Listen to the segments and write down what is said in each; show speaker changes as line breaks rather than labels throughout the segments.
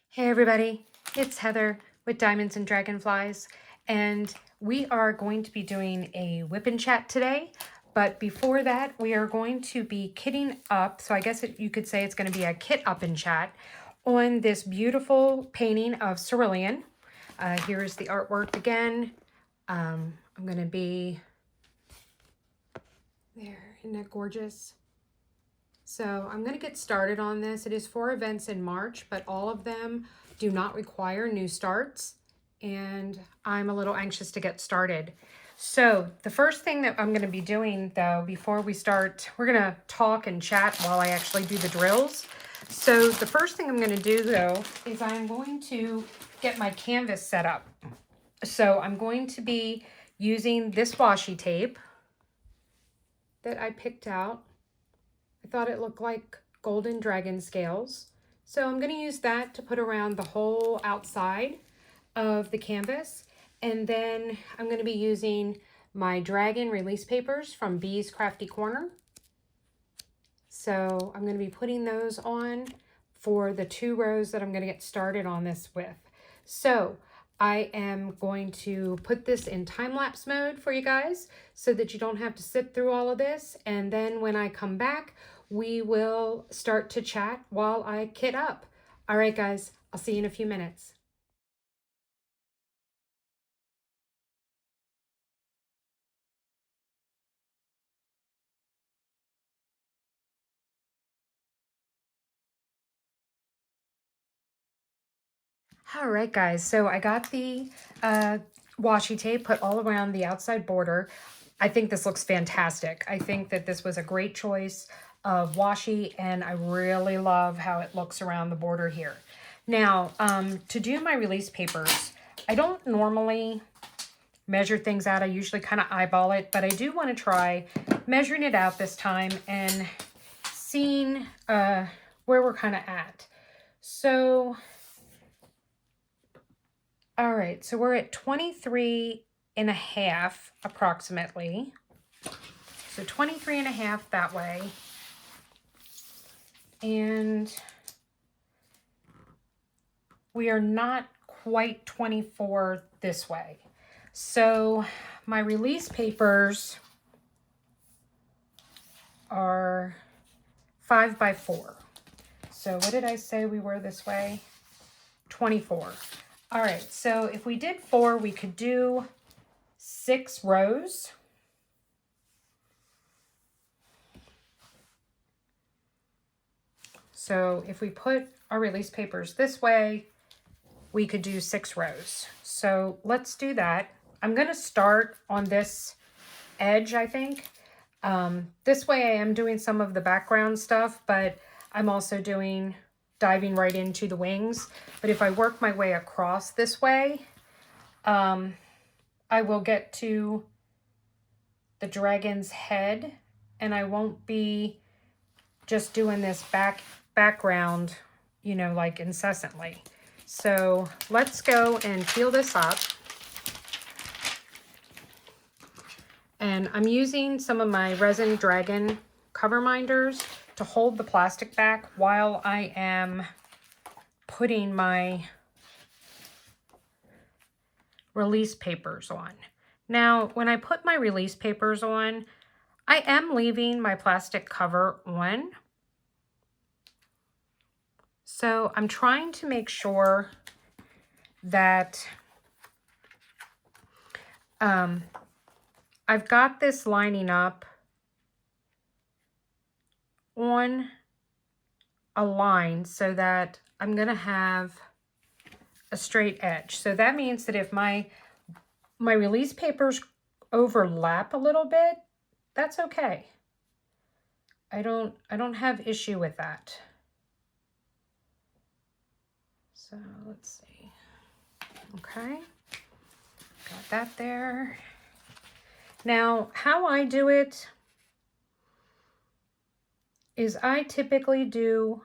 Hey everybody, it's Heather with Diamonds and Dragonflies, and we are going to be doing a whip and chat today. But before that, we are going to be kitting up, so I guess you could say it's going to be a kit up and chat on this beautiful painting of Cerulean. Here's the artwork again. I'm going to be there. Isn't that gorgeous? So I'm going to get started on this. It is 4 events in March, but all of them do not require new starts, and I'm a little anxious to get started. So the first thing that I'm going to be doing, though, before we start, we're going to talk and chat while I actually do the drills. So the first thing I'm going to do, though, is I'm going to get my canvas set up. So I'm going to be using this washi tape that I picked out. I thought it looked like golden dragon scales. So I'm going to use that to put around the whole outside of the canvas. And then I'm going to be using my dragon release papers from Bee's Crafty Corner. So I'm going to be putting those on for the 2 rows that I'm going to get started on this with. So I am going to put this in time-lapse mode for you guys so that you don't have to sit through all of this. And then when I come back, we will start to chat while I kit up. All right, guys, I'll see you in a few minutes. All right, guys, so I got the washi tape put all around the outside border. I think this looks fantastic. I think that this was a great choice of washi, and I really love how it looks around the border here. Now, to do my release papers, I don't normally measure things out. I usually kind of eyeball it, but I do want to try measuring it out this time and seeing where we're kind of at. So, all right, so we're at 23 and a half approximately. So 23 and a half that way. And we are not quite 24 this way. So my release papers are 5 by 4. So what did I say we were this way? 24. All right, so if we did 4, we could do 6 rows. So if we put our release papers this way, we could do 6 rows. So let's do that. I'm going to start on this edge, I think. This way I am doing some of the background stuff, but I'm also diving right into the wings. But if I work my way across this way, I will get to the dragon's head, and I won't be just doing this background, you know, like incessantly. So let's go and peel this up. And I'm using some of my resin dragon cover minders to hold the plastic back while I am putting my release papers on. Now, when I put my release papers on, I am leaving my plastic cover on. So I'm trying to make sure that I've got this lining up on a line so that I'm going to have a straight edge. So that means that if my release papers overlap a little bit, that's okay. I don't have issue with that. So let's see. Okay. Got that there. Now, how I do it is I typically do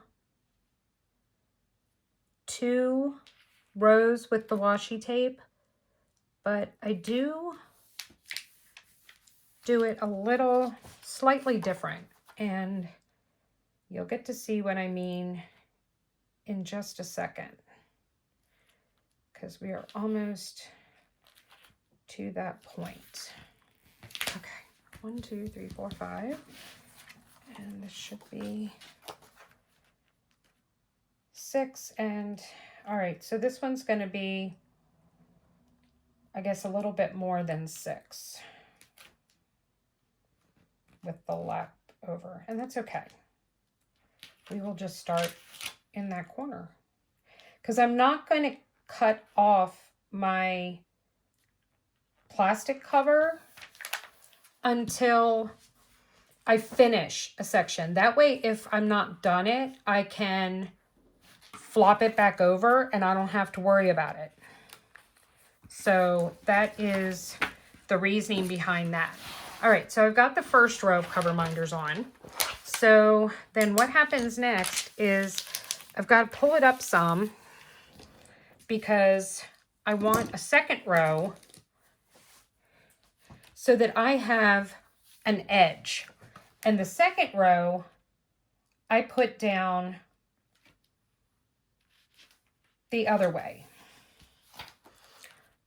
2 rows with the washi tape, but I do it a little slightly different, and you'll get to see what I mean in just a second. because we are almost to that point. Okay, 1, 2, 3, 4, 5. And this should be 6. And all right, so this one's going to be, I guess, a little bit more than 6 with the lap over, and that's okay. We will just start in that corner because I'm not going to cut off my plastic cover until I finish a section. That way, if I'm not done it, I can flop it back over and I don't have to worry about it. So that is the reasoning behind that. All right, so I've got the first row of cover minders on. So then what happens next is I've got to pull it up some because I want a second row so that I have an edge. And the second row, I put down the other way.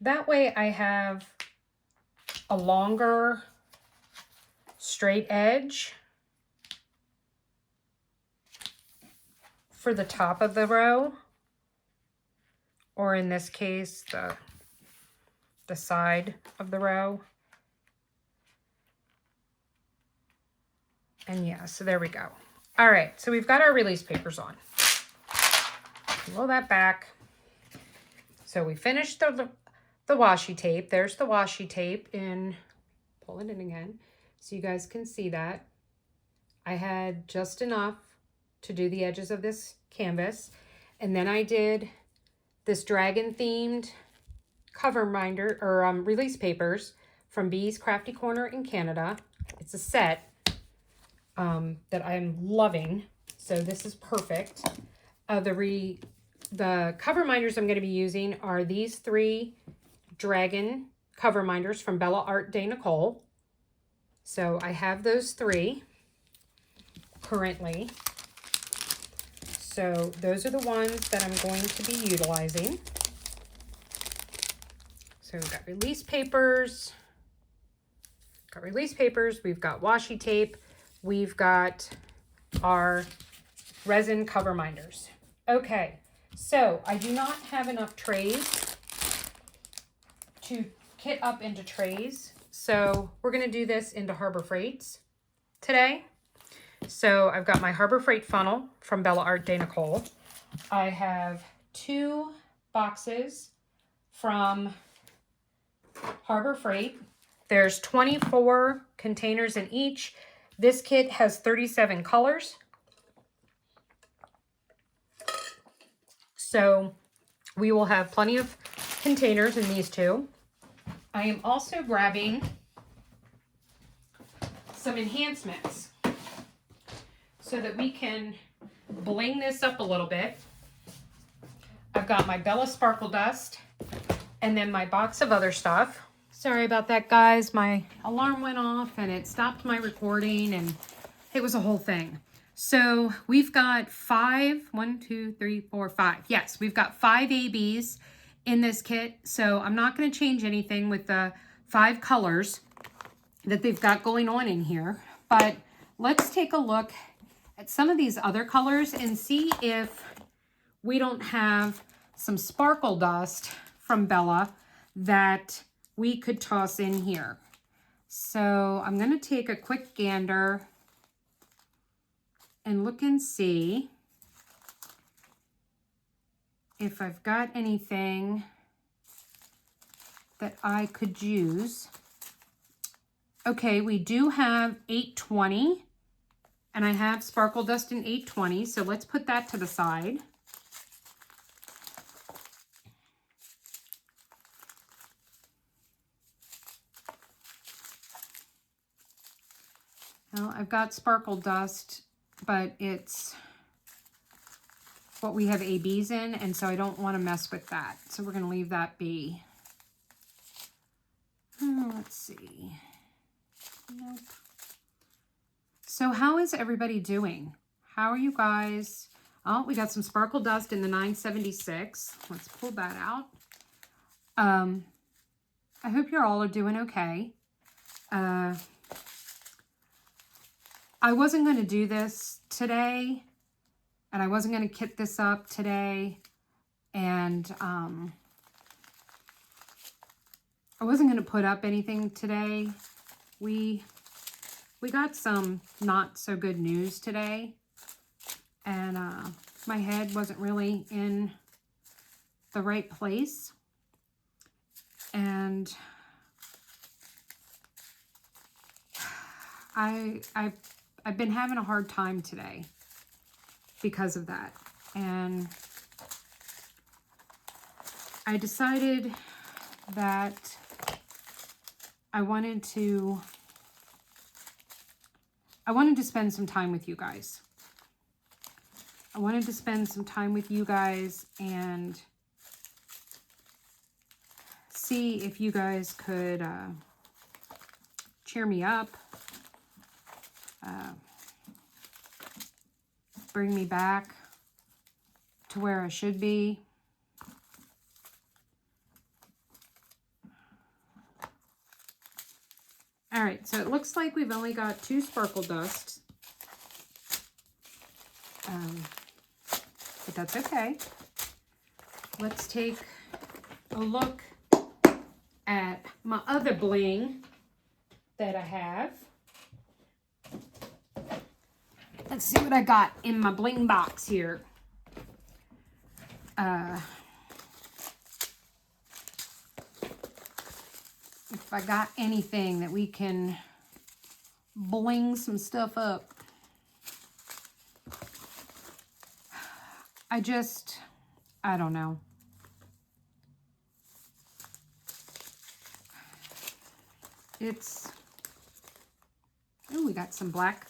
That way I have a longer straight edge for the top of the row, or in this case, the side of the row. And yeah, so there we go. All right, so we've got our release papers on. Roll that back. So we finished the washi tape. There's the washi tape in, pull it in again so you guys can see that. I had just enough to do the edges of this canvas. And then I did this dragon themed cover minder or release papers from Bee's Crafty Corner in Canada. It's a set that I'm loving. So this is perfect. The cover minders I'm going to be using are these 3 dragon cover minders from Bella Art de Nicole. So I have those 3 currently. So those are the ones that I'm going to be utilizing. So we've got release papers. We've got washi tape. We've got our resin cover minders. Okay, so I do not have enough trays to kit up into trays. So we're going to do this into Harbor Freights today. So I've got my Harbor Freight funnel from Bella Art de Nicole. I have 2 boxes from Harbor Freight. There's 24 containers in each. This kit has 37 colors. So we will have plenty of containers in these 2. I am also grabbing some enhancements so that we can bling this up a little bit. I've got my Bella Sparkle Dust and then my box of other stuff. Sorry about that, guys. My alarm went off and it stopped my recording and it was a whole thing. So we've got 5, 1, 2, 3, 4, 5. Yes, we've got 5 ABs in this kit. So I'm not going to change anything with the 5 colors that they've got going on in here. But let's take a look at some of these other colors and see if we don't have some sparkle dust from Bella that we could toss in here. So I'm going to take a quick gander and look and see if I've got anything that I could use. Okay, we do have 820. And I have Sparkle Dust in 820, so let's put that to the side. Well, I've got Sparkle Dust, but it's what we have ABs in, and so I don't want to mess with that. So we're going to leave that be. Let's see. Nope. So how is everybody doing? How are you guys? Oh, we got some Sparkle Dust in the 976. Let's pull that out. I hope you're all doing okay. I wasn't going to do this today, and I wasn't going to kit this up today, and I wasn't going to put up anything today. We got some not so good news today, and my head wasn't really in the right place, and I've been having a hard time today because of that, and I decided that I wanted to spend some time with you guys. I wanted to spend some time with you guys and see if you guys could cheer me up, bring me back to where I should be. All right, so it looks like we've only got 2 sparkle dusts, but that's okay. Let's take a look at my other bling that I have. Let's see what I got in my bling box here. If I got anything that we can bling some stuff up. I don't know. We got some black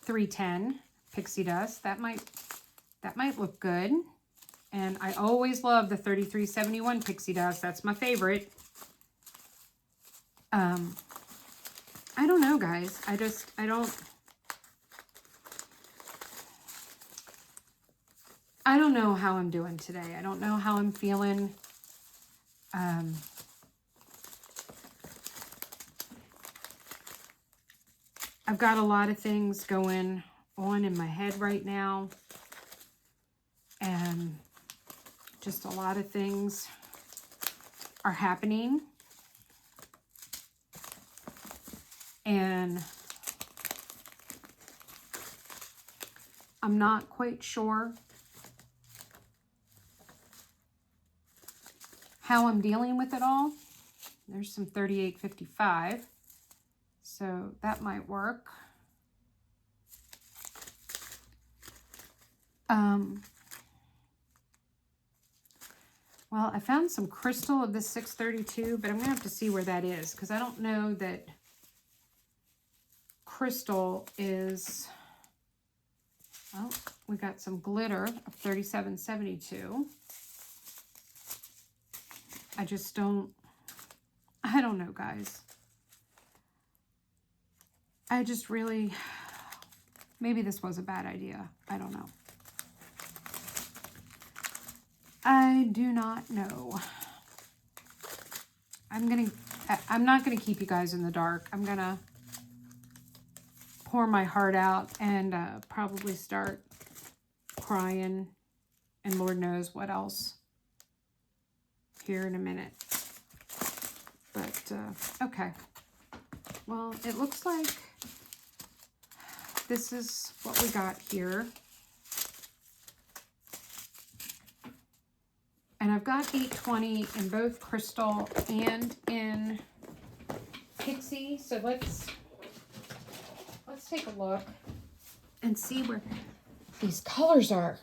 310 pixie dust. That might look good. And I always love the 3371 pixie dust. That's my favorite. I don't know, guys. I don't know how I'm doing today. I don't know how I'm feeling. I've got a lot of things going on in my head right now, and just a lot of things are happening, and I'm not quite sure how I'm dealing with it all. There's some 3855. So that might work. Well, I found some crystal of this 632, but I'm going to have to see where that is, because I don't know that crystal is... Oh, we got some glitter of 3772. I don't know, guys. I just really, maybe this was a bad idea. I don't know. I do not know. I'm not gonna keep you guys in the dark. I'm gonna pour my heart out and probably start crying and Lord knows what else here in a minute. But, okay. Well, it looks like this is what we got here. And I've got 820 in both crystal and in pixie. So let's take a look and see where these colors are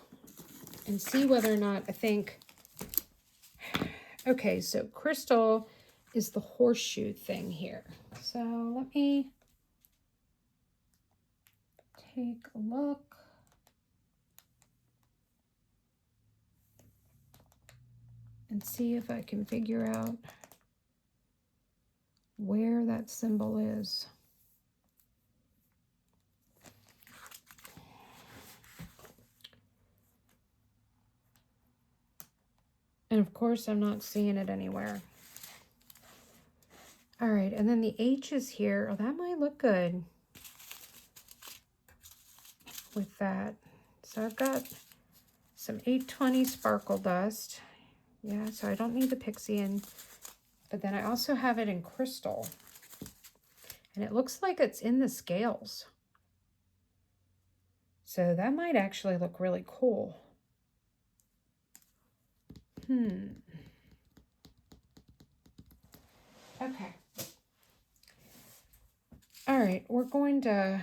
and see whether or not I think... Okay, so crystal is the horseshoe thing here. So let me take a look. And see if I can figure out where that symbol is. And of course, I'm not seeing it anywhere. right, and then the H is here. Oh, that might look good with that. So I've got some 820 sparkle dust. Yeah, so I don't need the pixie in, but then I also have it in crystal. And it looks like it's in the scales. So that might actually look really cool. Okay. All right, we're going to,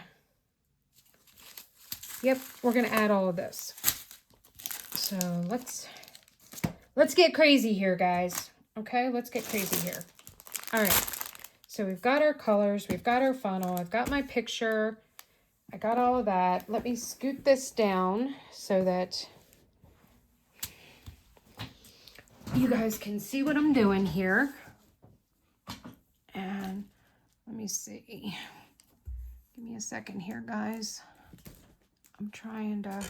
we're going to add all of this. So let's get crazy here, guys. Okay, let's get crazy here. All right, so we've got our colors, we've got our funnel, I've got my picture, I got all of that. Let me scoot this down so that you guys can see what I'm doing here. And let me see. Give me a second here, guys. I'm trying to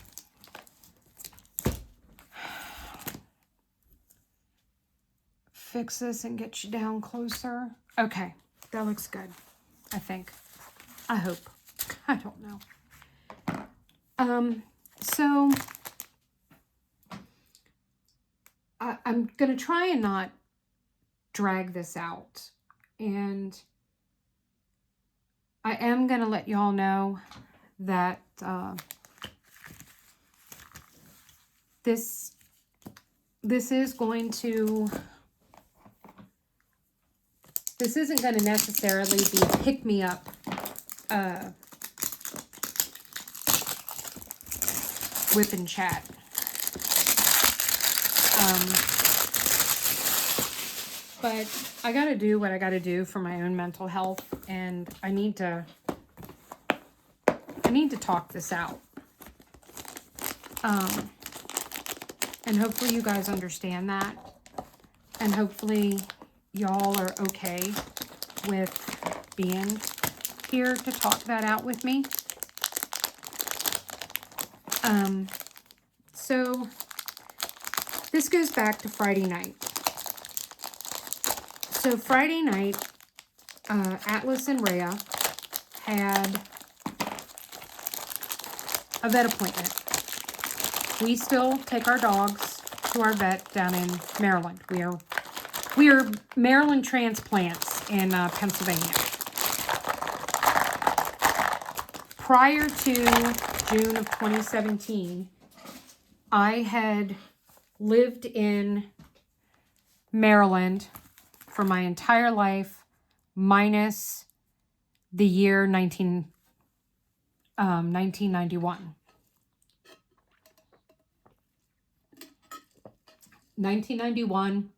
fix this and get you down closer. Okay, that looks good, I think. I hope. I don't know. So I'm going to try and not drag this out. And I am going to let y'all know that this is going to, this isn't going to necessarily be pick-me-up whip and chat. But I got to do what I got to do for my own mental health, and I need to talk this out. And hopefully you guys understand that, and hopefully y'all are okay with being here to talk that out with me. So this goes back to Friday night. So Friday night, Atlas and Rhea had a vet appointment. We still take our dogs to our vet down in Maryland. We are Maryland transplants in Pennsylvania. Prior to June of 2017, I had lived in Maryland for my entire life, minus the year 1991. 1991,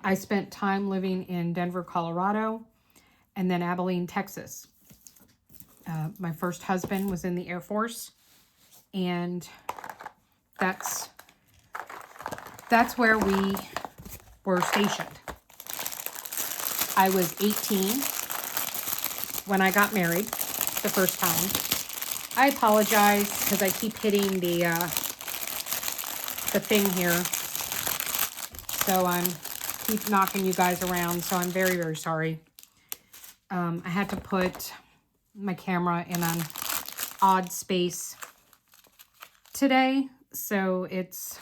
I spent time living in Denver, Colorado, and then Abilene, Texas. My first husband was in the Air Force, and that's where we were stationed. I was 18 when I got married the first time. I apologize because I keep hitting the thing here. So I'm keep knocking you guys around. So I'm very, very sorry. I had to put my camera in an odd space today. So it's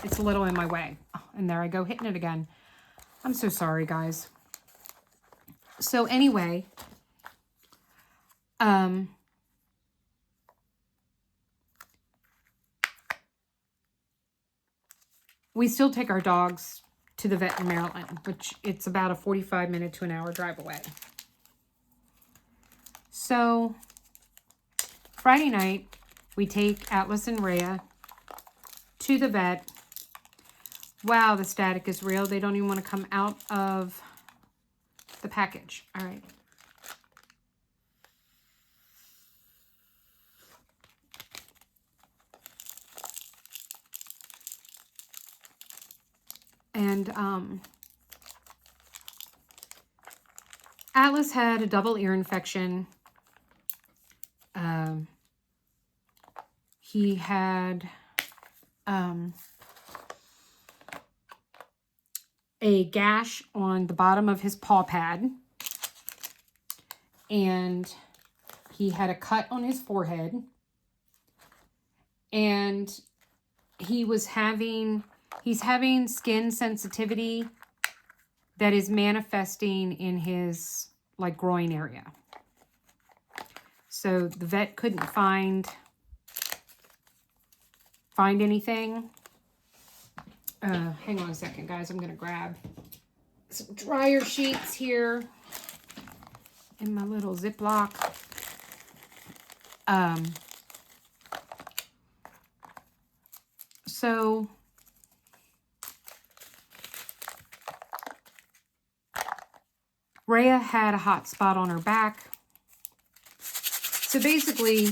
a little in my way. Oh, and there I go, hitting it again. I'm so sorry, guys. So anyway, we still take our dogs to the vet in Maryland, which it's about a 45-minute to an hour drive away. So Friday night, we take Atlas and Rhea to the vet. Wow, the static is real. They don't even want to come out of the package. All right. And Atlas had a double ear infection. He had a gash on the bottom of his paw pad. And he had a cut on his forehead. And he's having skin sensitivity that is manifesting in his like groin area. So the vet couldn't find anything. Hang on a second, guys. I'm going to grab some dryer sheets here in my little Ziploc. So Rhea had a hot spot on her back. So basically,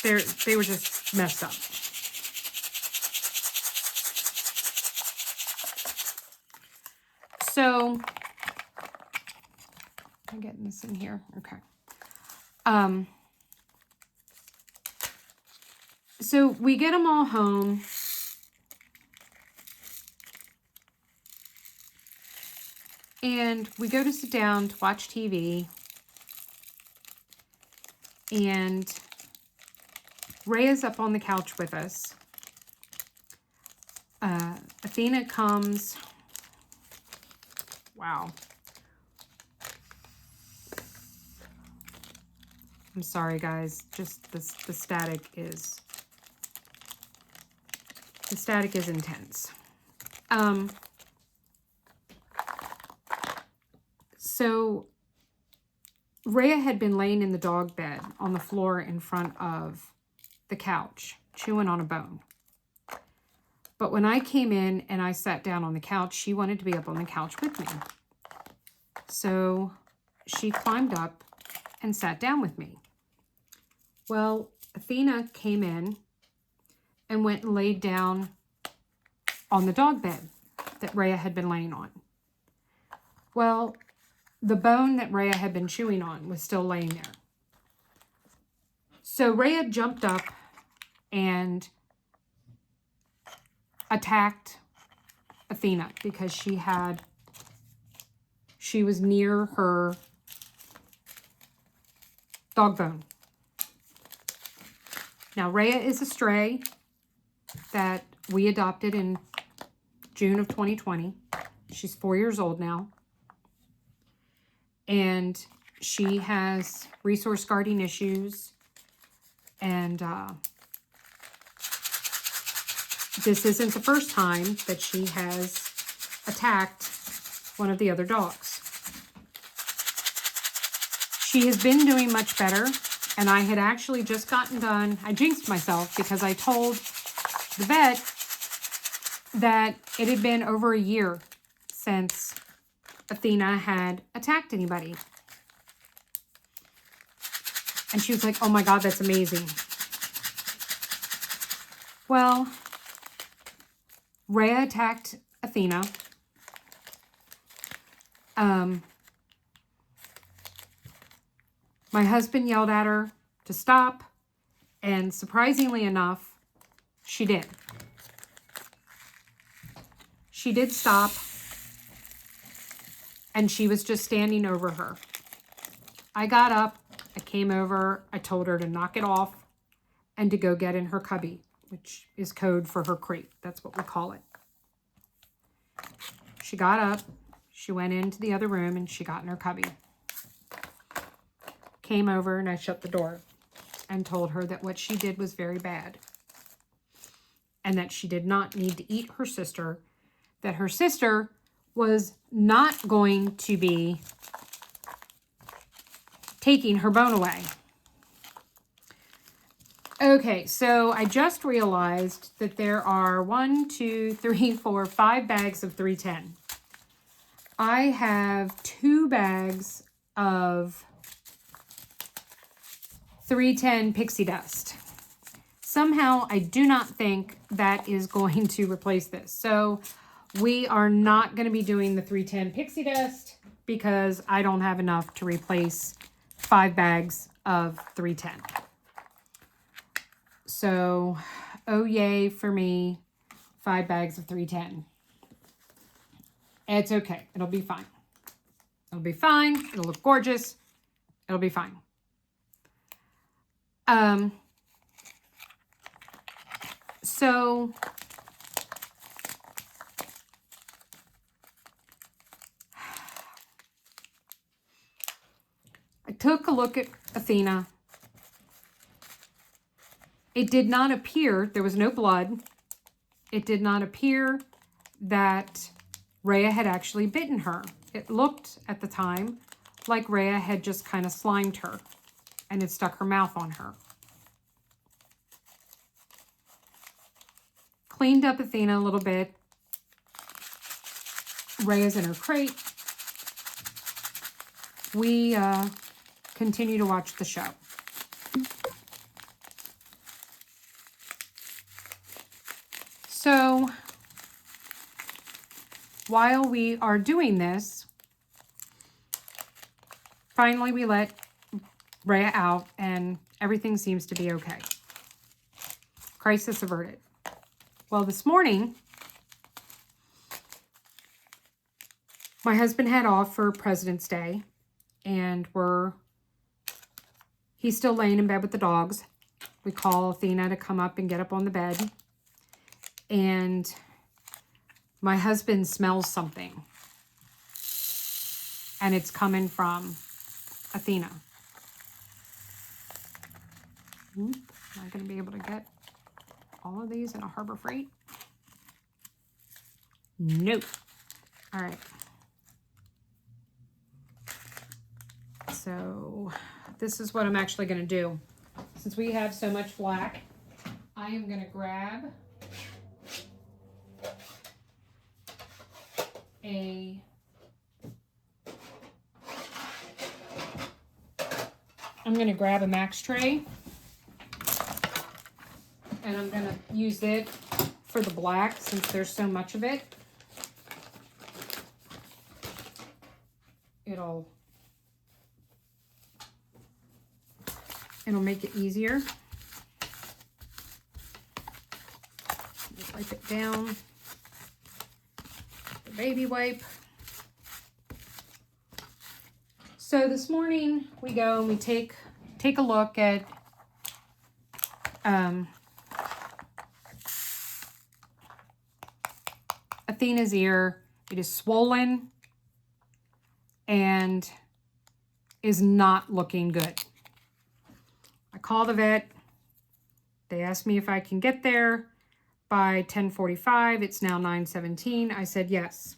they were just messed up. So, I'm getting this in here. Okay. So we get them all home. And we go to sit down to watch TV. And Rhea's up on the couch with us. Athena comes. Wow. I'm sorry, guys. Just the static is intense. So Rhea had been laying in the dog bed on the floor in front of the couch, chewing on a bone. But when I came in and I sat down on the couch, she wanted to be up on the couch with me. So she climbed up and sat down with me. Well, Athena came in and went and laid down on the dog bed that Rhea had been laying on. Well, the bone that Rhea had been chewing on was still laying there. So Rhea jumped up and attacked Athena because she was near her dog bone. Now, Rhea is a stray that we adopted in June of 2020. She's 4 years old now. And she has resource guarding issues. And this isn't the first time that she has attacked one of the other dogs. She has been doing much better. And I had actually just gotten done. I jinxed myself because I told the vet that it had been over a year since Athena had attacked anybody. And she was like, oh my God, that's amazing. Well, Rhea attacked Athena. My husband yelled at her to stop, and surprisingly enough, she did. She did stop, and she was just standing over her. I got up, I came over, I told her to knock it off and to go get in her cubby, which is code for her crate. That's what we call it. She got up, she went into the other room, and she got in her cubby. Came over and I shut the door and told her that what she did was very bad and that she did not need to eat her sister, that her sister was not going to be taking her bone away. Okay, so I just realized that there are 5 bags of 310. I have 2 bags of 310 pixie dust. Somehow, I do not think that is going to replace this. So we are not going to be doing the 310 pixie dust because I don't have enough to replace 5 bags of 310. So, oh yay for me, 5 bags of 310. It's okay. It'll be fine. It'll be fine. It'll look gorgeous. It'll be fine. So I took a look at Athena. It did not appear, there was no blood. It did not appear that Rhea had actually bitten her. It looked at the time like Rhea had just kind of slimed her and had stuck her mouth on her. Cleaned up Athena a little bit. Rhea's in her crate. We continue to watch the show. So while we are doing this, finally we let Rhea out and everything seems to be okay. Crisis averted. Well, this morning, my husband had off for President's Day and he's still laying in bed with the dogs. We call Athena to come up and get up on the bed. And my husband smells something. And it's coming from Athena. Am I going to be able to get all of these in a Harbor Freight? Nope. All right. So this is what I'm actually going to do. Since we have so much black, I am going to grab a Max tray, and I'm going to use it for the black since there's so much of it. It'll make it easier. Just wipe it down. The baby wipe. So this morning we go and we take a look at Athena's ear. It is swollen and is not looking good. I call the vet. They asked me if I can get there by 10:45. It's now 9:17. I said yes.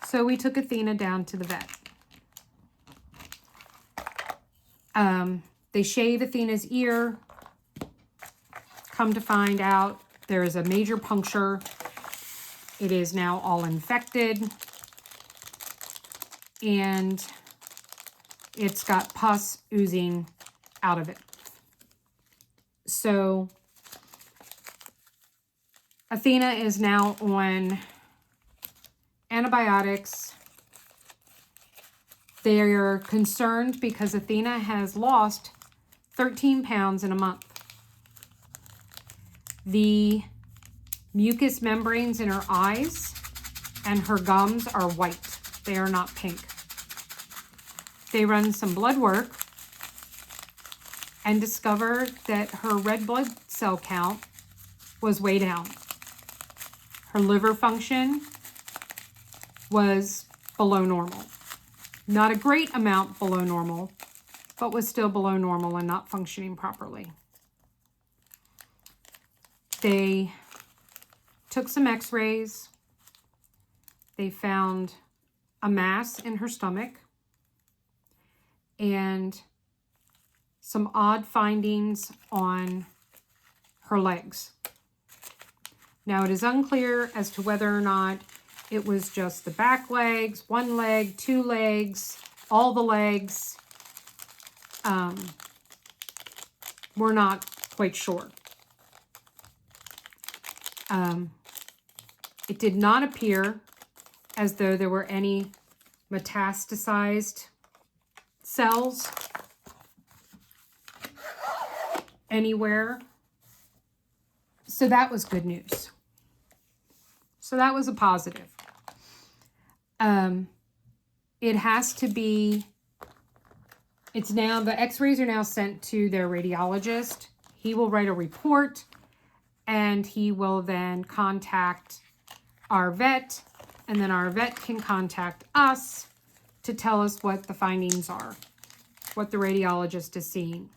So we took Athena down to the vet. They shave Athena's ear. Come to find out, there is a major puncture. It is now all infected. And it's got pus oozing out of it. So Athena is now on antibiotics. They are concerned because Athena has lost 13 pounds in a month. The mucous membranes in her eyes and her gums are white. They are not pink. They run some blood work and discovered that her red blood cell count was way down. Her liver function was below normal. Not a great amount below normal, but was still below normal and not functioning properly. They took some x-rays. They found a mass in her stomach and some odd findings on her legs. Now, it is unclear as to whether or not it was just the back legs, one leg, two legs, all the legs. We're not quite sure. It did not appear as though there were any metastasized cells anywhere. So that was good news. So that was a positive. It has to be, it's now, the x-rays are now sent to their radiologist. He will write a report and he will then contact our vet, and then our vet can contact us to tell us what the findings are, what the radiologist is seeing.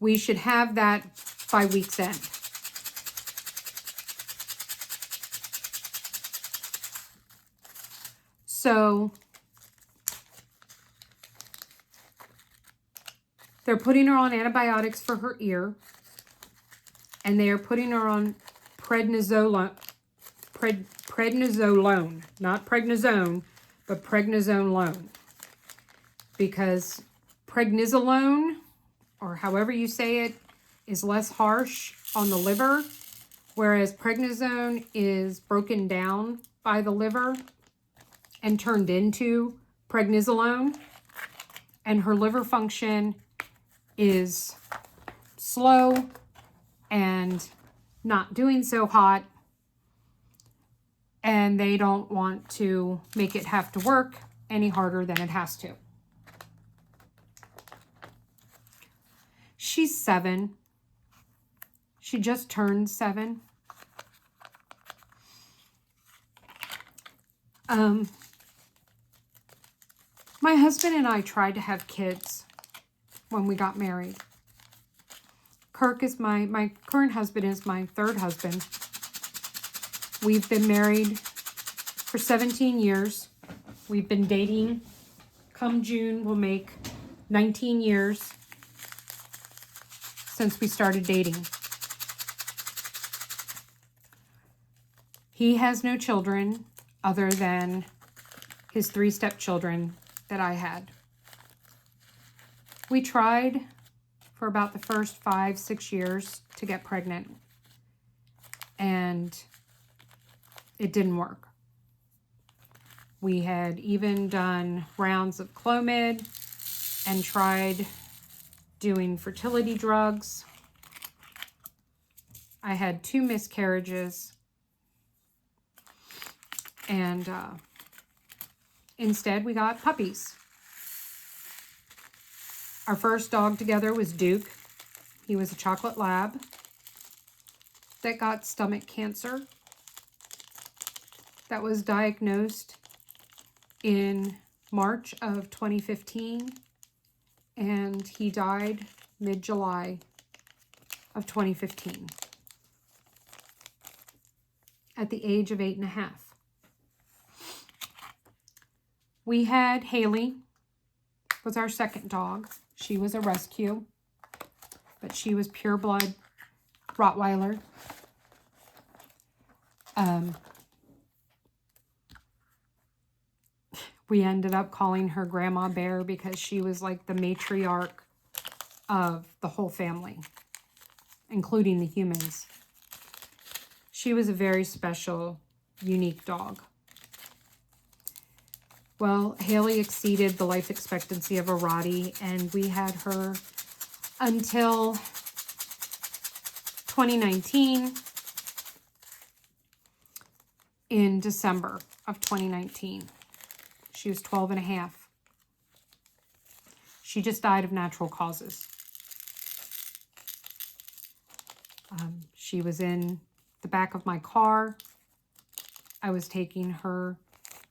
We should have that by week's end. So they're putting her on antibiotics for her ear, and they are putting her on prednisolone, not prednisone, but prednisolone, because prednisolone, or however you say it, is less harsh on the liver, whereas prednisone is broken down by the liver and turned into prednisolone, and her liver function is slow and not doing so hot, and they don't want to make it have to work any harder than it has to. She's 7. She just turned 7. My husband and I tried to have kids when we got married. Kirk is my current husband is my third husband. We've been married for 17 years. We've been dating. Come June, we'll make 19 years since we started dating. He has no children other than his 3 stepchildren that I had. We tried for about the first 5-6 years to get pregnant, and it didn't work. We had even done rounds of Clomid and tried doing fertility drugs. I had 2 miscarriages, and instead we got puppies. Our first dog together was Duke. He was a chocolate lab that got stomach cancer. That was diagnosed in March of 2015, and he died mid-July of 2015 at the age of 8.5. We had Haley, was our second dog. She was a rescue, but she was pure blood Rottweiler. We ended up calling her Grandma Bear because she was like the matriarch of the whole family, including the humans. She was a very special, unique dog. Well, Haley exceeded the life expectancy of a Rottie, and we had her until 2019, in December of 2019. She was 12.5. She just died of natural causes. She was in the back of my car. I was taking her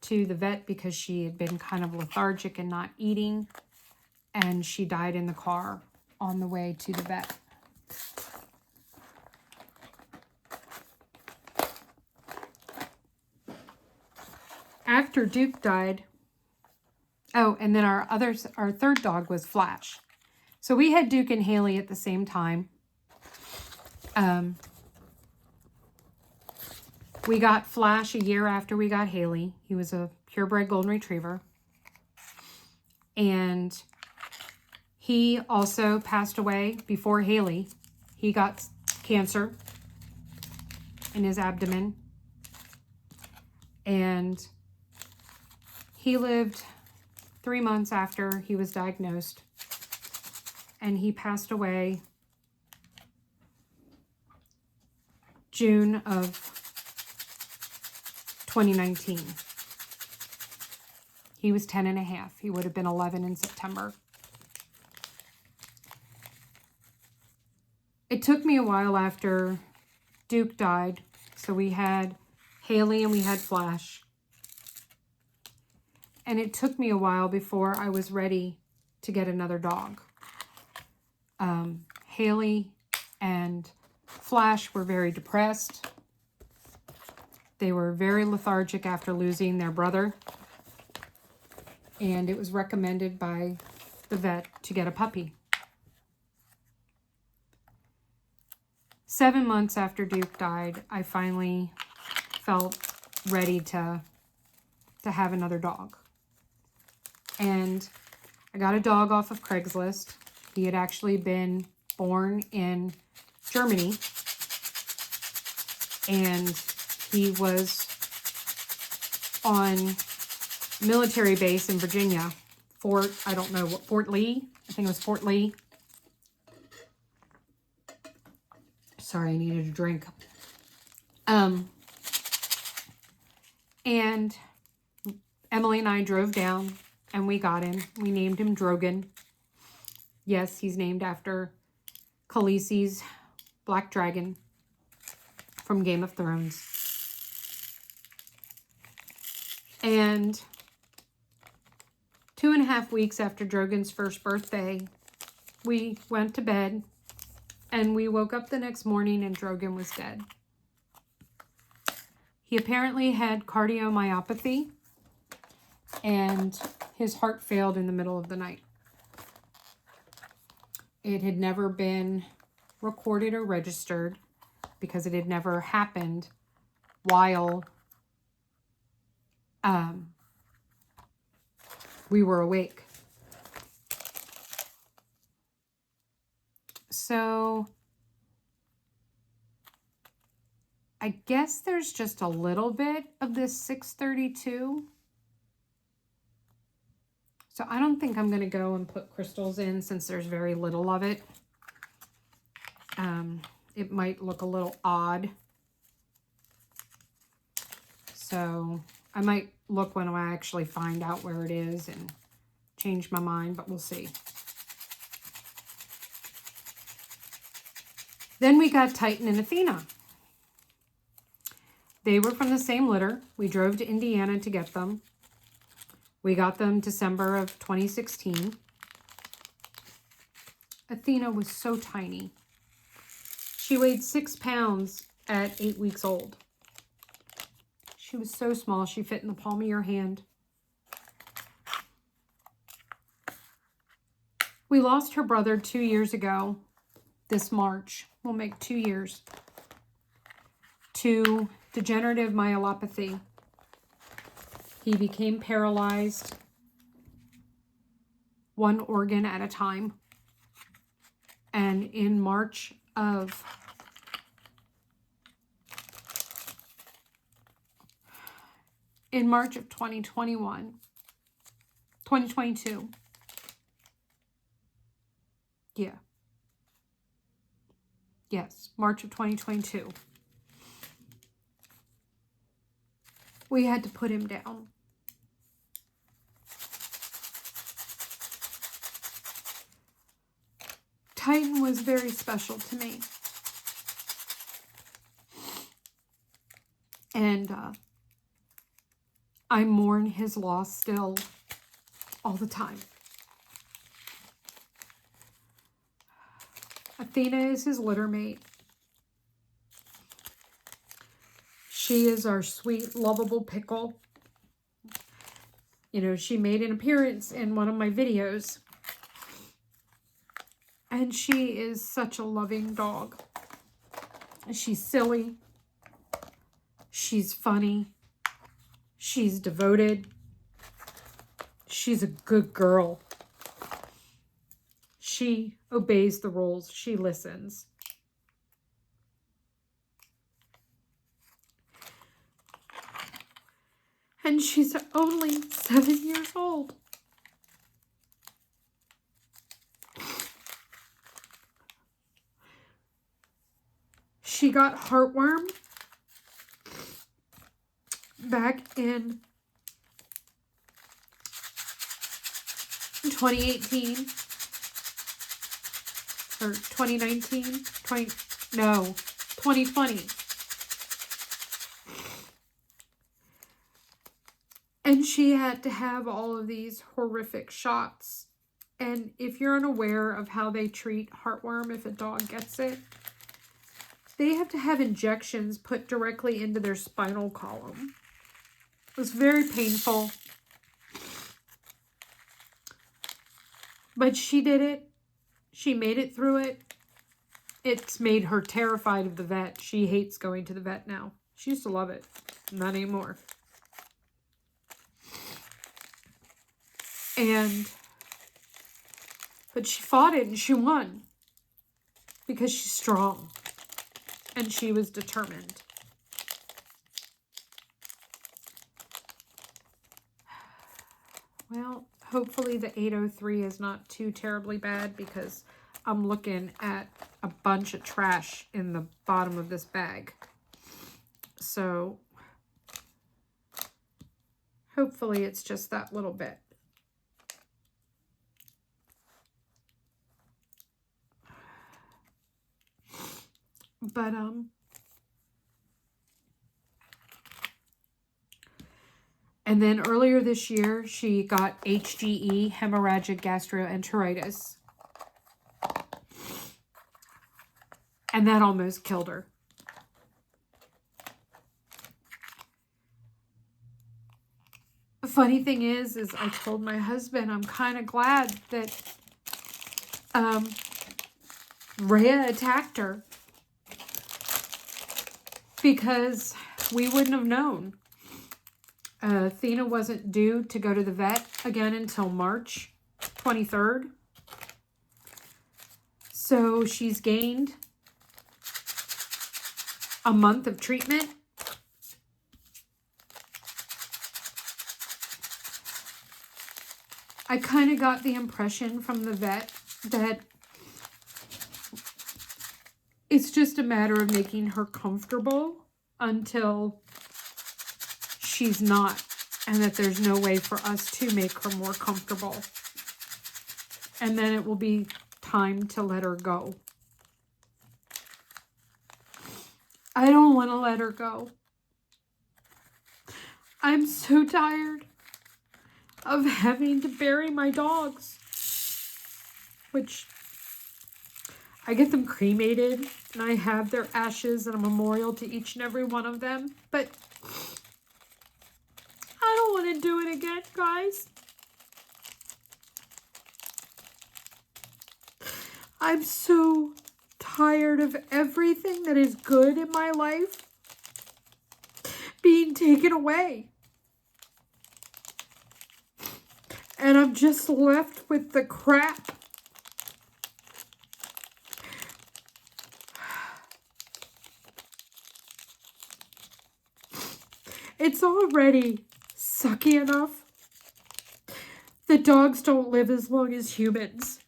to the vet because she had been kind of lethargic and not eating, and she died in the car on the way to the vet. After Duke died, oh, and then our third dog was Flash. So we had Duke and Haley at the same time. We got Flash a year after we got Haley. He was a purebred golden retriever. And he also passed away before Haley. He got cancer in his abdomen. And he lived 3 months after he was diagnosed. And he passed away June of 2019. He was 10 and a half. He would have been 11 in September. It took me a while after Duke died. So we had Haley and we had Flash. And it took me a while before I was ready to get another dog. Haley and Flash were very depressed. They were very lethargic after losing their brother. And it was recommended by the vet to get a puppy. 7 months after Duke died, I finally felt ready to have another dog. And I got a dog off of Craigslist. He had actually been born in Germany. And he was on military base in Virginia. I don't know what, Fort Lee? I think it was Fort Lee. Sorry, I needed a drink. And Emily and I drove down and we got him. We named him Drogon. Yes, he's named after Khaleesi's Black Dragon from Game of Thrones. And 2.5 weeks after Drogon's first birthday, we went to bed and we woke up the next morning and Drogon was dead. He apparently had cardiomyopathy and his heart failed in the middle of the night. It had never been recorded or registered because it had never happened while we were awake. So I guess there's just a little bit of this 632. So I don't think I'm going to go and put crystals in since there's very little of it. It might look a little odd. So I might look when I actually find out where it is and change my mind, but we'll see. Then we got Titan and Athena. They were from the same litter. We drove to Indiana to get them. We got them December of 2016. Athena was so tiny. She weighed 6 pounds at 8 weeks old. She was so small, she fit in the palm of your hand. We lost her brother 2 years ago. This March will make 2 years. To degenerative myelopathy. He became paralyzed, one organ at a time. And in March of 2022. Yeah. Yes, March of 2022. We had to put him down. Titan was very special to me. And I mourn his loss still all the time. Athena is his litter mate. She is our sweet, lovable pickle. You know, she made an appearance in one of my videos. And she is such a loving dog. She's silly. She's funny. She's devoted. She's a good girl. She obeys the rules. She listens. And she's only 7 years old. She got heartworm back in 2018 or 2019, 2020. And she had to have all of these horrific shots. And if you're unaware of how they treat heartworm, if a dog gets it, they have to have injections put directly into their spinal column. It was very painful. But she did it. She made it through it. It's made her terrified of the vet. She hates going to the vet now. She used to love it. Not anymore. But she fought it and she won. Because she's strong. And she was determined. Well, hopefully the 803 is not too terribly bad, because I'm looking at a bunch of trash in the bottom of this bag. So hopefully it's just that little bit. But and then earlier this year, she got HGE, hemorrhagic gastroenteritis. And that almost killed her. The funny thing is I told my husband I'm kind of glad that Rhea attacked her, because we wouldn't have known. Athena wasn't due to go to the vet again until March 23rd. So she's gained a month of treatment. I kind of got the impression from the vet that it's just a matter of making her comfortable until she's not, and that there's no way for us to make her more comfortable. And then it will be time to let her go. I don't want to let her go. I'm so tired of having to bury my dogs, which I get them cremated and I have their ashes and a memorial to each and every one of them, but I don't want to do it again, guys. I'm so tired of everything that is good in my life being taken away. And I'm just left with the crap. It's already sucky enough that dogs don't live as long as humans.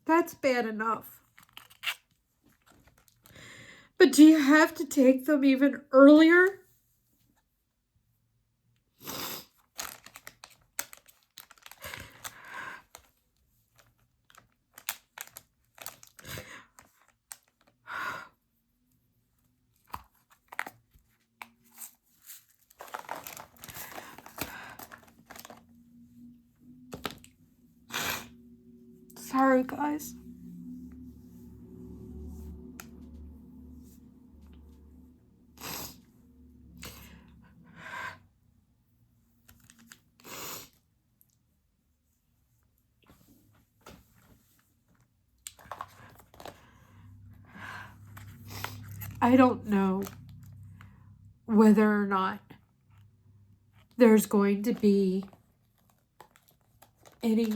That's bad enough. But do you have to take them even earlier? Sorry, guys. I don't know whether or not there's going to be any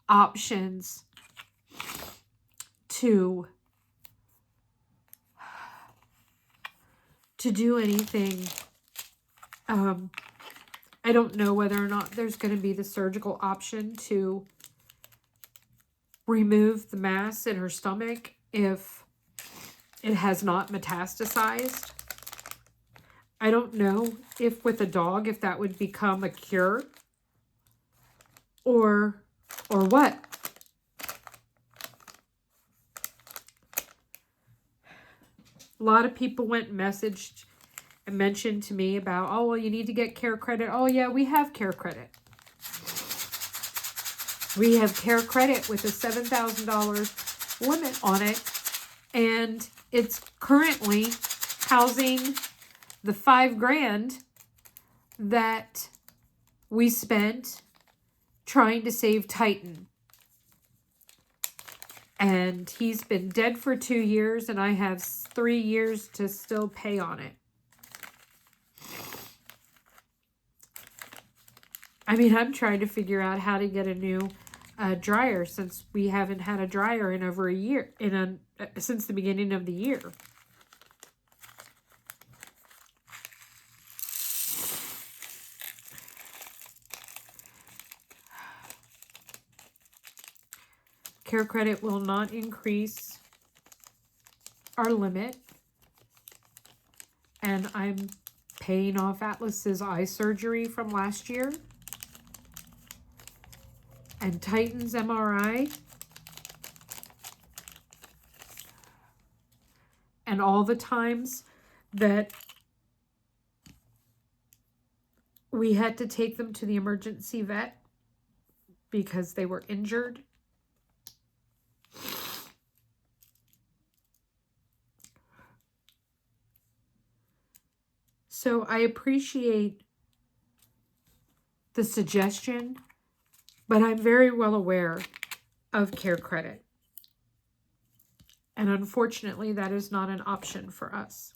options to do anything. I don't know whether or not there's going to be the surgical option to remove the mass in her stomach if It has not metastasized. I don't know if with a dog, if that would become a cure or what. A lot of people went and messaged and mentioned to me about, oh, well, you need to get care credit. Oh, yeah, we have care credit. We have care credit with a $7,000 limit on it. And it's currently housing the $5,000 that we spent trying to save Titan. And he's been dead for 2 years, and I have 3 years to still pay on it. I mean, I'm trying to figure out how to get a new dryer, since we haven't had a dryer in over a year, since the beginning of the year. Care credit will not increase our limit. And I'm paying off Atlas's eye surgery from last year. And Titan's MRI. And all the times that we had to take them to the emergency vet because they were injured. So I appreciate the suggestion, but I'm very well aware of care credit. And unfortunately, that is not an option for us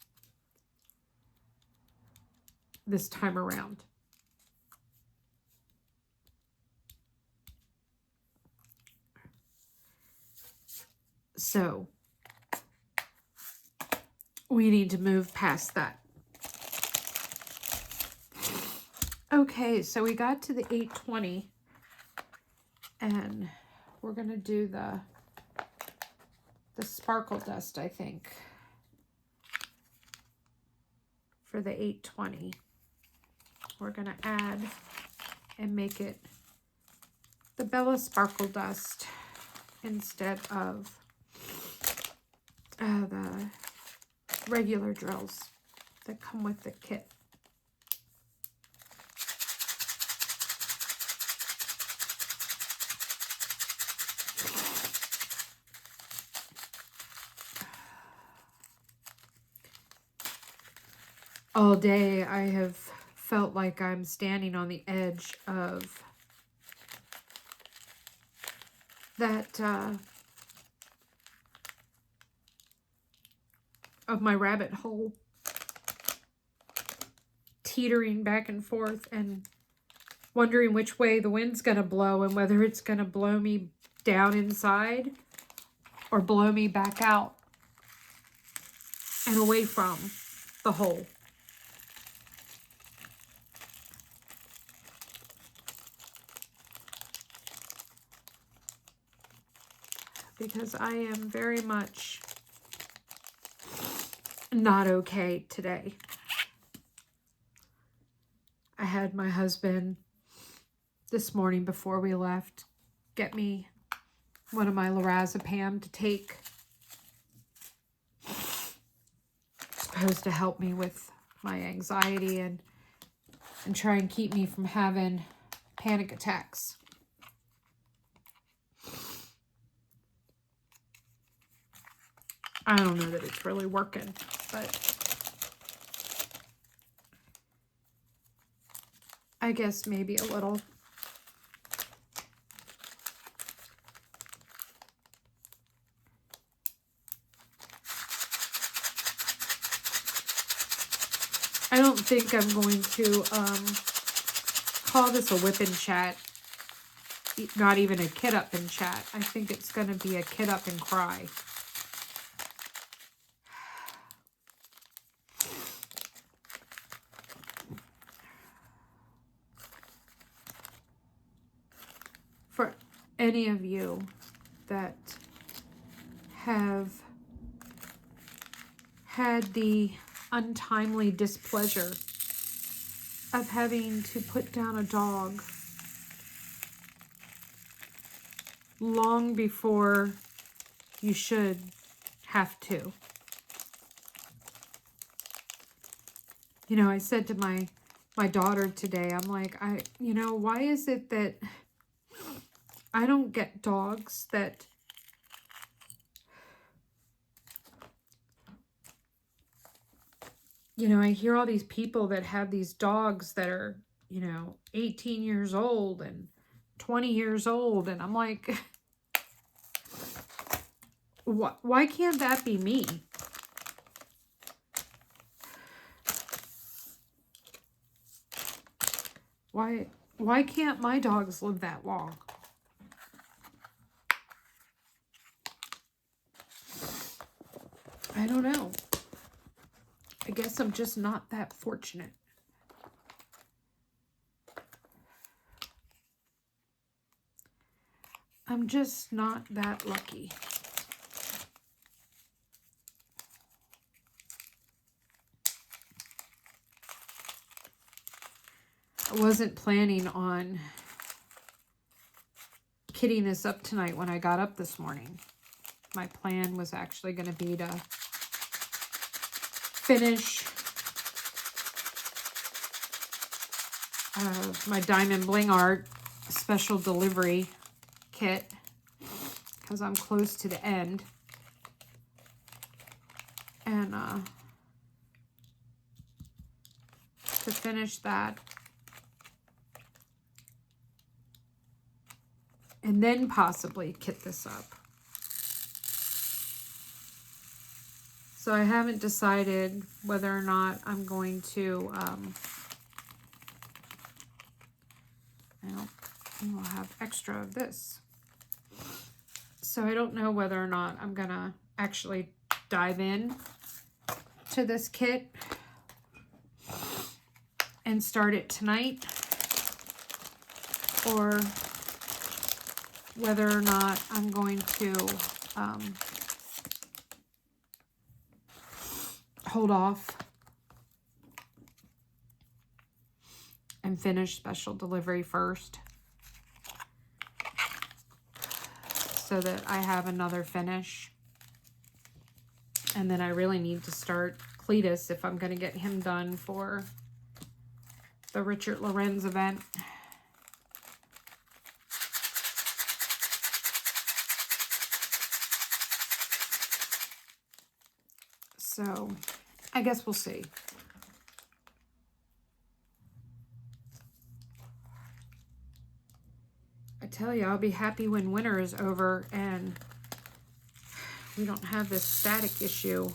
this time around. So we need to move past that. Okay, so we got to the 820, and we're going to do the sparkle dust, I think, for the 820. We're going to add and make it the Bella Sparkle Dust instead of the regular drills that come with the kit. All day I have felt like I'm standing on the edge of that, of my rabbit hole, teetering back and forth and wondering which way the wind's going to blow and whether it's going to blow me down inside or blow me back out and away from the hole. Because I am very much not okay today. I had my husband this morning before we left get me one of my lorazepam to take. It's supposed to help me with my anxiety and try and keep me from having panic attacks. I don't know that it's really working, but I guess maybe a little. I don't think I'm going to call this a whip and chat, not even a kid up and chat. I think it's going to be a kid up and cry. For any of you that have had the untimely displeasure of having to put down a dog long before you should have to. You know, I said to my daughter today, I'm like, why is it that I don't get dogs that I hear all these people that have these dogs that are, 18 years old and 20 years old. And I'm like, why can't that be me? Why can't my dogs live that long? I don't know. I guess I'm just not that fortunate. I'm just not that lucky. I wasn't planning on kitting this up tonight when I got up this morning. My plan was actually going to be to finish my Diamond Bling Art special delivery kit because I'm close to the end. And to finish that. And then possibly kit this up. So I haven't decided whether or not I'm going to, we'll have extra of this. So I don't know whether or not I'm going to actually dive in to this kit and start it tonight, or whether or not I'm going to hold off and finish special delivery first so that I have another finish. And then I really need to start Cletus if I'm going to get him done for the Richard Lorenz event. So I guess we'll see. I tell you, I'll be happy when winter is over and we don't have this static issue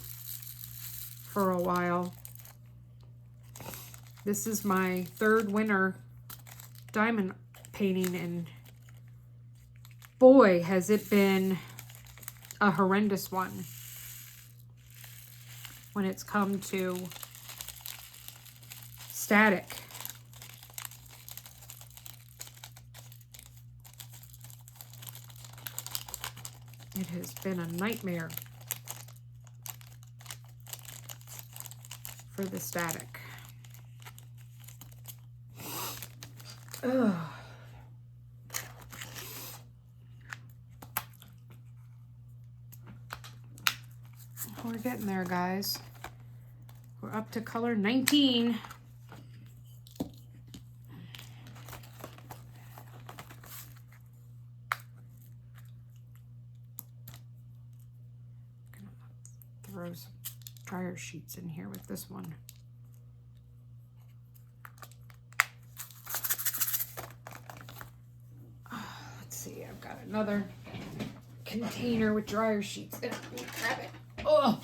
for a while. This is my third winter diamond painting, and boy, has it been a horrendous one when it's come to static. It has been a nightmare for the static. Ugh. We're getting there, guys. We're up to color 19. Throw some dryer sheets in here with this one. Let's see, I've got another container with dryer sheets in it. Let me grab it. Oh!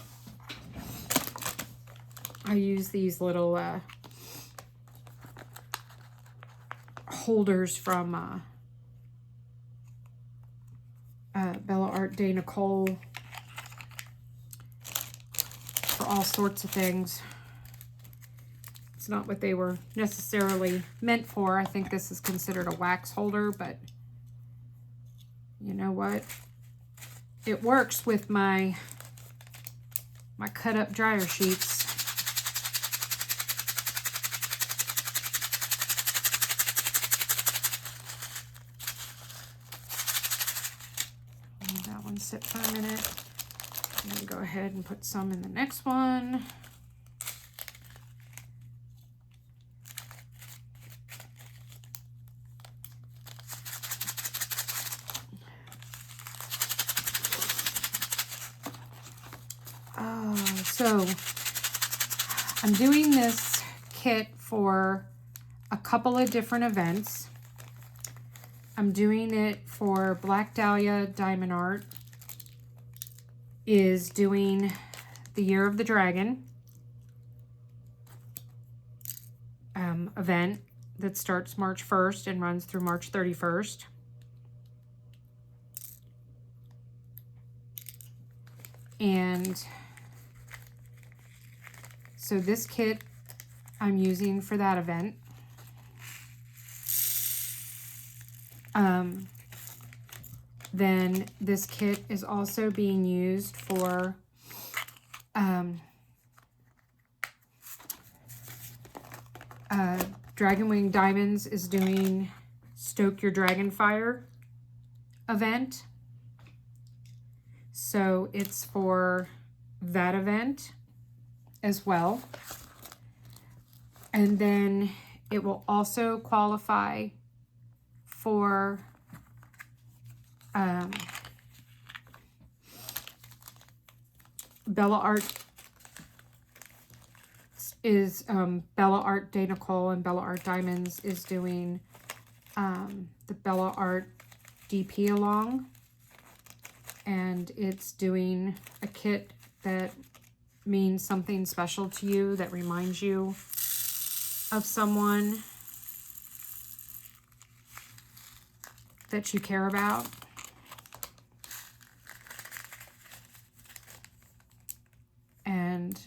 I use these little holders from Bella Art de Nicole for all sorts of things. It's not what they were necessarily meant for. I think this is considered a wax holder, but you know what? It works with my my cut up dryer sheets. Let that one sit for a minute. I'm going to go ahead and put some in the next one. So I'm doing this kit for a couple of different events. I'm doing it for Black Dahlia Diamond Art is doing the Year of the Dragon event that starts March 1st and runs through March 31st. And so this kit I'm using for that event. Then this kit is also being used for Dragon Wing Diamonds is doing Stoke Your Dragon Fire event. So it's for that event as well. And then it will also qualify for Bella Art is Bella Art Day Nicole and Bella Art Diamonds is doing the Bella Art DP along, and it's doing a kit that means something special to you, that reminds you of someone that you care about. And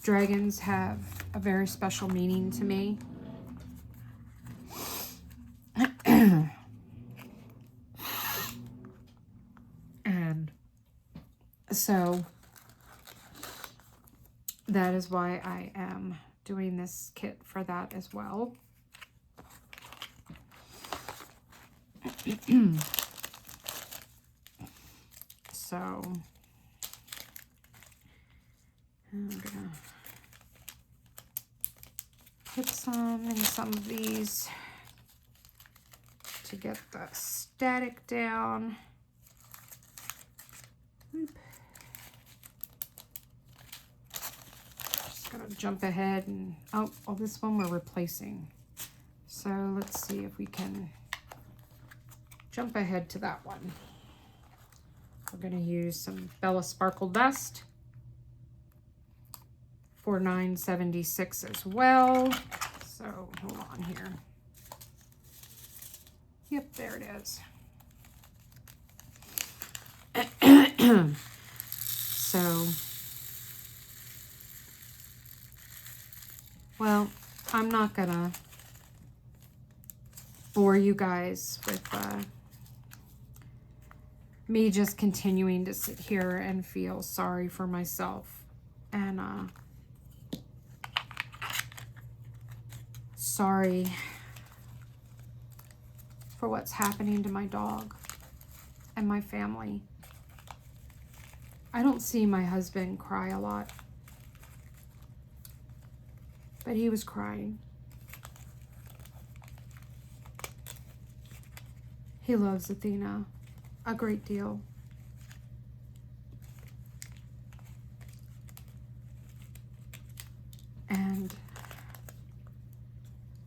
dragons have a very special meaning to me. And so that is why I am doing this kit for that as well. So I'm gonna put some in some of these to get the static down. Oop. Just gonna jump ahead and oh, this one we're replacing. So let's see if we can jump ahead to that one. We're going to use some Bella Sparkle Dust for $9.76 as well. So hold on here. Yep, there it is. So, well, I'm not going to bore you guys with me just continuing to sit here and feel sorry for myself and sorry for what's happening to my dog and my family. I don't see my husband cry a lot, but he was crying. He loves Athena a great deal. And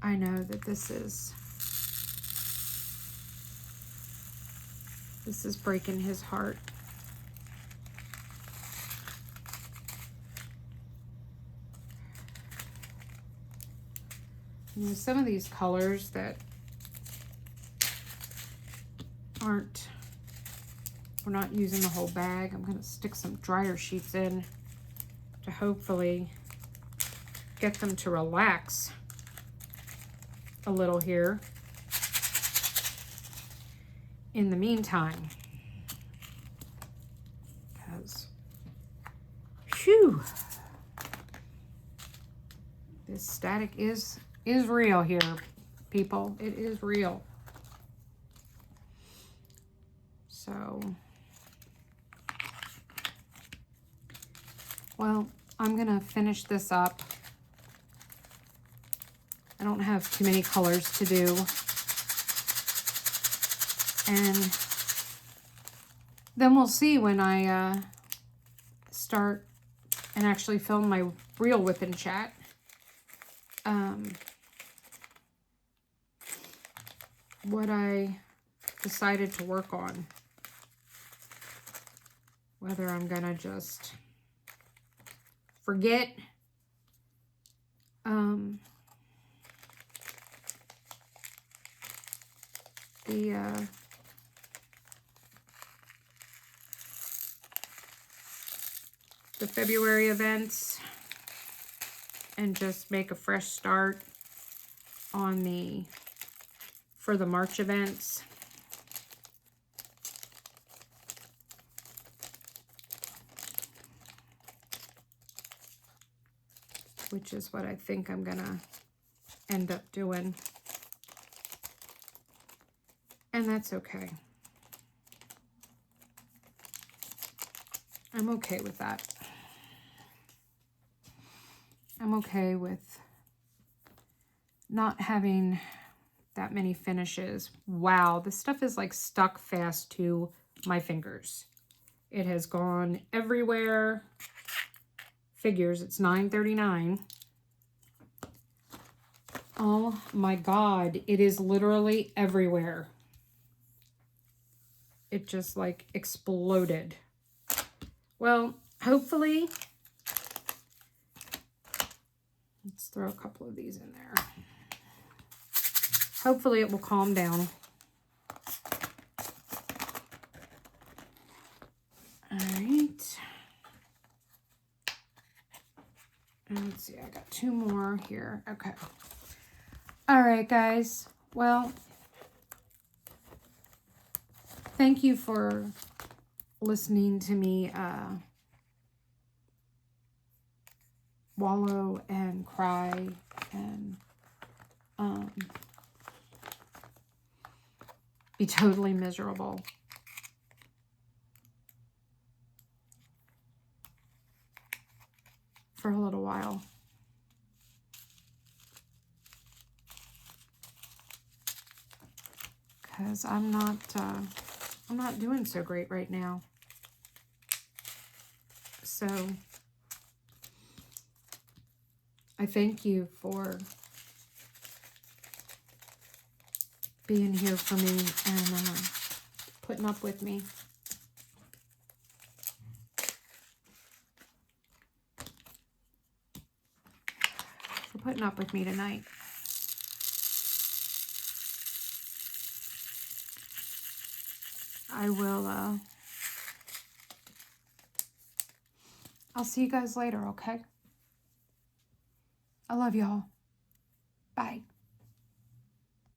I know that this is breaking his heart. You know, some of these colors that aren't, we're not using the whole bag. I'm going to stick some dryer sheets in to hopefully get them to relax a little here. in the meantime. Because, phew, this static is real here, people. It is real. So, well, I'm going to finish this up. I don't have too many colors to do. And then we'll see when I start and actually film my real whip and chat. What I decided to work on. Whether I'm gonna just forget the February events and just make a fresh start on for the March events. Which is what I think I'm gonna end up doing. And that's okay. I'm okay with that. I'm okay with not having that many finishes. Wow, this stuff is like stuck fast to my fingers. It has gone everywhere. Figures, it's $9.39. Oh my God, it is literally everywhere. It just like exploded. Well, hopefully, let's throw a couple of these in there. Hopefully it will calm down. All right. And let's see, I got 2 more here. Okay. All right, guys. Well, thank you for listening to me wallow and cry and be totally miserable. For a little while. Because I'm not doing so great right now. So I thank you for being here for me and putting up with me. For putting up with me tonight. I will, I'll see you guys later, okay? I love y'all. Bye.